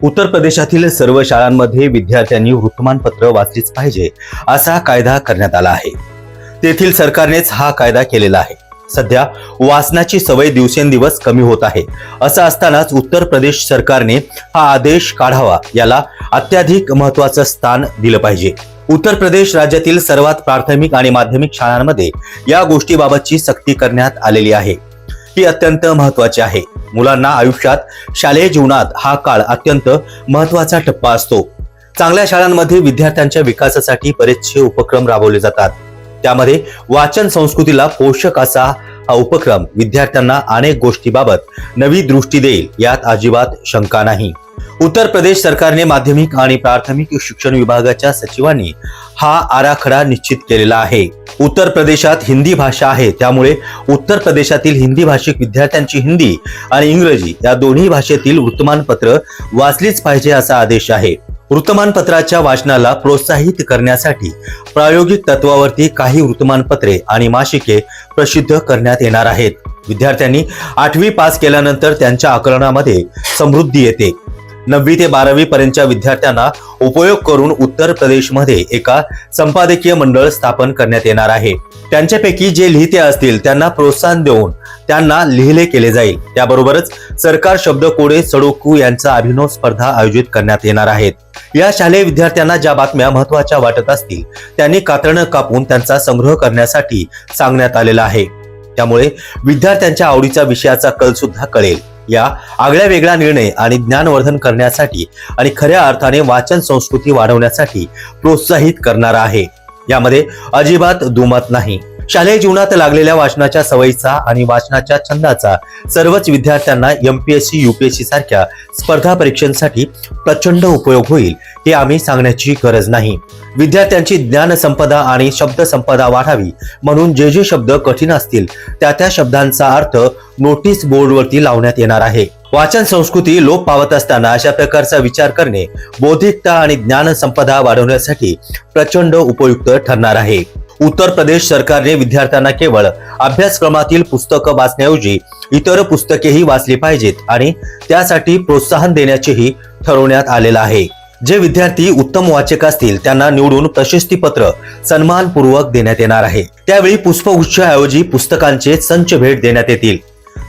उत्तर प्रदेशातील सर्व शाळांमध्ये विद्यार्थ्यांनी वृत्तमानपत्र वाचलीच पाहिजे असा कायदा करण्यात आला आहे. तेथील सरकारनेच हा कायदा केलेला आहे. सध्या वाचनाची सवय दिवसेंदिवस कमी होत आहे. असं असतानाच उत्तर प्रदेश सरकारने हा आदेश काढावा, याला अत्याधिक महत्त्वाचं स्थान दिलं पाहिजे. उत्तर प्रदेश राज्यातील सर्वात प्राथमिक आणि माध्यमिक शाळांमध्ये या गोष्टीबाबतची सक्ती करण्यात आलेली आहे. ही अत्यंत महत्त्वाची आहे. मुलांना आयुष्यात शालेय जीवनात हा काळ अत्यंत महत्त्वाचा टप्पा असतो. चांगल्या शाळांमध्ये विद्यार्थ्यांच्या विकासासाठी बरेचसे उपक्रम राबवले जातात. त्यामध्ये वाचन संस्कृतीला पोषक असा हा उपक्रम विद्यार्थ्यांना अनेक गोष्टीबाबत नवी दृष्टी देईल, यात अजिबात शंका नाही. उत्तर प्रदेश सरकारने माध्यमिक आणि प्राथमिक शिक्षण विभागाच्या सचिवांनी हा आराखडा निश्चित केलेला आहे. उत्तर प्रदेशात हिंदी भाषा आहे, त्यामुळे उत्तर प्रदेशातील हिंदी भाषिक विद्यार्थ्यांची हिंदी आणि इंग्रजी या दोन्ही भाषेतील वृत्तमानपत्र वाचलीच पाहिजे असा आदेश आहे. वृत्तमानपत्राच्या वाचनाला प्रोत्साहित करण्यासाठी प्रायोगिक तत्वावरती काही वृत्तमानपत्रे आणि मासिके प्रसिद्ध करण्यात येणार आहेत. विद्यार्थ्यांनी 8वी पास केल्यानंतर त्यांच्या आकलनामध्ये समृद्धी येते. 9वी ते 12वी पर्यंतच्या विद्यार्थ्यांना उपयोग करून उत्तर प्रदेशमध्ये एका संपादकीय मंडळ स्थापन करण्यात येणार आहे. त्यांच्यापैकी जे लिहिते असतील त्यांना प्रोत्साहन देऊन त्यांना लिहिले केले जाईल. त्याबरोबरच सरकार शब्दकोडे सडोकू यांचा अभिनव स्पर्धा आयोजित करण्यात येणार आहेत. या शालेय विद्यार्थ्यांना ज्या बातम्या महत्त्वाच्या वाटत असतील त्यांनी कात्रणं कापून त्यांचा संग्रह करण्यासाठी सांगण्यात आलेला आहे. त्यामुळे विद्यार्थ्यांच्या आवडीचा विषयाचा कल सुद्धा कळेल. या आगळ्या वेगळा निर्णय आणि ज्ञानवर्धन करण्यासाठी आणि खऱ्या अर्थाने वाचन संस्कृती वाढवण्यासाठी प्रोत्साहित करणारा आहे. यामध्ये अजिबात दुमत नाही. शालेय जीवनात लागलेल्या वाचनाच्या सवयीचा आणि वाचनाच्या छंदाचा सर्वच विद्यार्थ्यांना MPSC UPSC सारख्या स्पर्धा परीक्षांसाठी प्रचंड उपयोग होईल, हे आम्ही सांगण्याची गरज नाही. विद्यार्थ्यांची ज्ञान संपदा आणि शब्द संपदा वाढावी म्हणून जे जे शब्द कठीण असतील त्या शब्दांचा अर्थ नोटीस बोर्डवरती लावण्यात येणार आहे. वाचन संस्कृती लोप पावत असताना अशा प्रकारचा विचार करणे बौद्धिकता आणि ज्ञान संपदा वाढवण्यासाठी प्रचंड उपयुक्त ठरणार आहे. उत्तर प्रदेश सरकारने विद्यार्थ्यांना केवळ अभ्यासक्रमातील पुस्तकं वाचण्याऐवजी इतर पुस्तकेही वाचली पाहिजेत आणि त्यासाठी प्रोत्साहन देण्याचेही ठरवण्यात आलेलं आहे. जे विद्यार्थी उत्तम वाचक असतील त्यांना निवडून प्रशस्तीपत्र सन्मानपूर्वक देण्यात येणार आहे. त्यावेळी पुष्पगुच्छाऐवजी पुस्तकांचे संच भेट देण्यात येतील.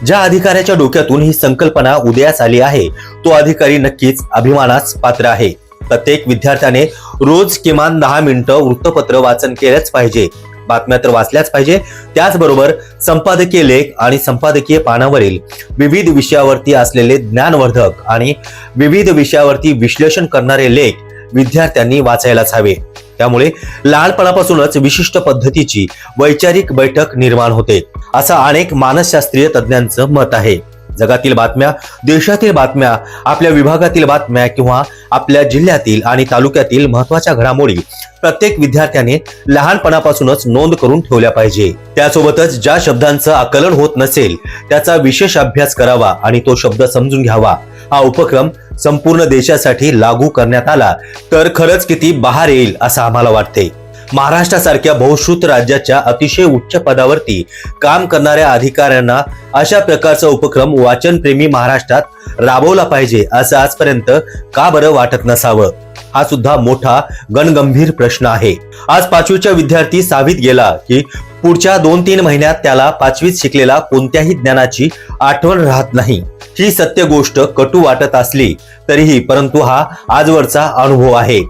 ज्या अधिकाऱ्याच्या डोक्यातून ही संकल्पना उदयास आली आहे तो अधिकारी नक्कीच अभिमानास पात्र आहे. प्रत्येक विद्यार्थ्याने रोज किमान 10 मिनिटं वृत्तपत्र वाचन केलंच पाहिजे. बातम्या तर वाचल्याच पाहिजे. त्याचबरोबर संपादकीय लेख आणि संपादकीय पानावरील विविध विषयावरती असलेले ज्ञानवर्धक आणि विविध विषयावरती विश्लेषण करणारे लेख विद्यार्थ्यांनी वाचायलाच हवे. त्यामुळे लहानपणापासूनच विशिष्ट पद्धतीची वैचारिक बैठक निर्माण होते, असं अनेक मानसशास्त्रीय तज्ञांचं मत आहे. जगातील बातम्या, देशातील बातम्या, आपल्या विभागातील बातम्या किंवा आपल्या जिल्ह्यातील आणि तालुक्यातील महत्त्वाच्या घडामोडी प्रत्येक विद्यार्थ्याने लहानपणापासूनच नोंद करून ठेवल्या पाहिजे. त्यासोबतच ज्या शब्दांचं आकलन होत नसेल त्याचा विशेष अभ्यास करावा आणि तो शब्द समजून घ्यावा. हा उपक्रम संपूर्ण देशासाठी लागू करण्यात आला तर खरंच किती बहार येईल असं आम्हाला वाटते. महाराष्ट्रासारख्या बहुश्रुत राज्याच्या अतिशय उच्च पदावरती काम करणाऱ्या अधिकाऱ्यांना अशा प्रकारचा उपक्रम वाचनप्रेमी महाराष्ट्रात राबवला पाहिजे असं आजपर्यंत का बरं वाटत नसावं, हा सुद्धा मोठा गणगंभीर प्रश्न आहे. आज 5वीचा विद्यार्थी 6वीत गेला की पुढच्या 2-3 महिन्यात त्याला 5वीत शिकलेला कोणत्याही ज्ञानाची आठवण राहत नाही. ही सत्य गोष्ट कटू वाटत असली तरीही परंतु हा आजवरचा अनुभव आहे.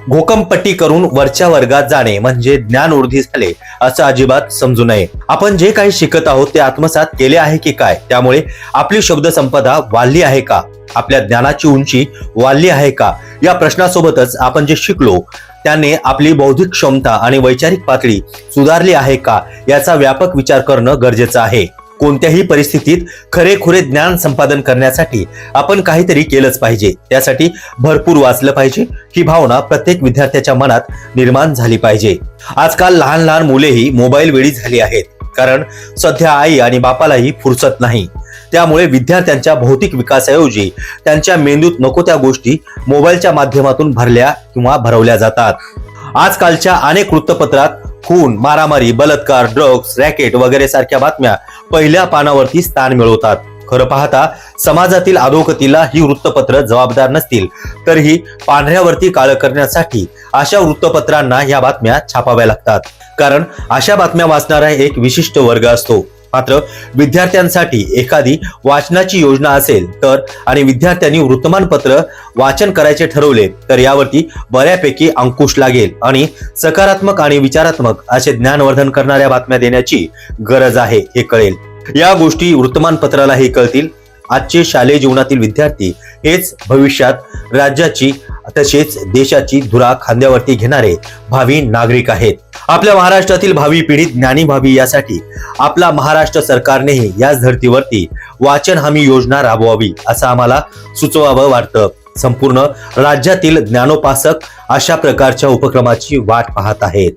घोकमपट्टी करून वरच्या वर्गात जाणे म्हणजे ज्ञानवृद्धी झाले असं अजिबात समजू नये. आपण जे काही शिकत आहोत ते आत्मसात केले आहे की काय, त्यामुळे आपली शब्द संपदा वाढली आहे का, आपल्या ज्ञानाची उंची वाढली आहे का, या प्रश्नासोबतच आपण जे शिकलो त्याने आपली बौद्धिक क्षमता आणि वैचारिक पातळी सुधारली आहे का, याचा व्यापक विचार करणं गरजेचं आहे. कोणत्याही परिस्थितीत खरेखुरे ज्ञान संपादन करण्यासाठी आपण काहीतरी केलंच पाहिजे. त्यासाठी भरपूर वाचलं पाहिजे, ही भावना प्रत्येक विद्यार्थ्याच्या मनात निर्माण झाली पाहिजे. आजकाल लहान लहान मुलेही मोबाईल वेडी झाली आहेत, कारण सध्या आई आणि बापालाही फुरसत नाही. त्यामुळे विद्यार्थ्यांच्या भौतिक विकासाऐवजी त्यांच्या मेंदूत नको त्या गोष्टी मोबाईलच्या माध्यमातून भरल्या किंवा भरवल्या जातात. आजकालच्या अनेक वृत्तपत्रात खून, मारामारी, बलात्कार, ड्रग्ज, रॅकेट वगैरे सारख्या बातम्या पहिल्या पानावरती स्थान मिळवतात. खरं पाहता समाजातील अधोगतीला ही वृत्तपत्र जबाबदार नसतील, तरीही पांढऱ्यावरती काळं करण्यासाठी अशा वृत्तपत्रांना या बातम्या छापाव्या लागतात. कारण अशा बातम्या वाचणारा एक विशिष्ट वर्ग असतो. मात्र विद्यार्थ्यांसाठी एखादी वाचनाची योजना असेल तर आणि विद्यार्थ्यांनी वृत्तमानपत्र वाचन करायचे ठरवले तर यावरती बऱ्यापैकी अंकुश लागेल आणि सकारात्मक आणि विचारात्मक असे ज्ञानवर्धन करणाऱ्या बातम्या देण्याची गरज आहे हे कळेल. या गोष्टी वृत्तमानपत्रालाही कळतील. आजचे शालेय जीवनातील विद्यार्थी हेच भविष्यात राज्याची तसेच देशाची धुरा खांद्यावरती घेणारे भावी नागरिक आहेत. आपल्या महाराष्ट्रातील भावी पिढी ज्ञानी व्हावी यासाठी आपला महाराष्ट्र सरकारनेही याच धर्तीवरती वाचन हमी योजना राबवावी असं आम्हाला सुचवावं वाटतं. संपूर्ण राज्यातील ज्ञानोपासक अशा प्रकारच्या उपक्रमाची वाट पाहत आहेत.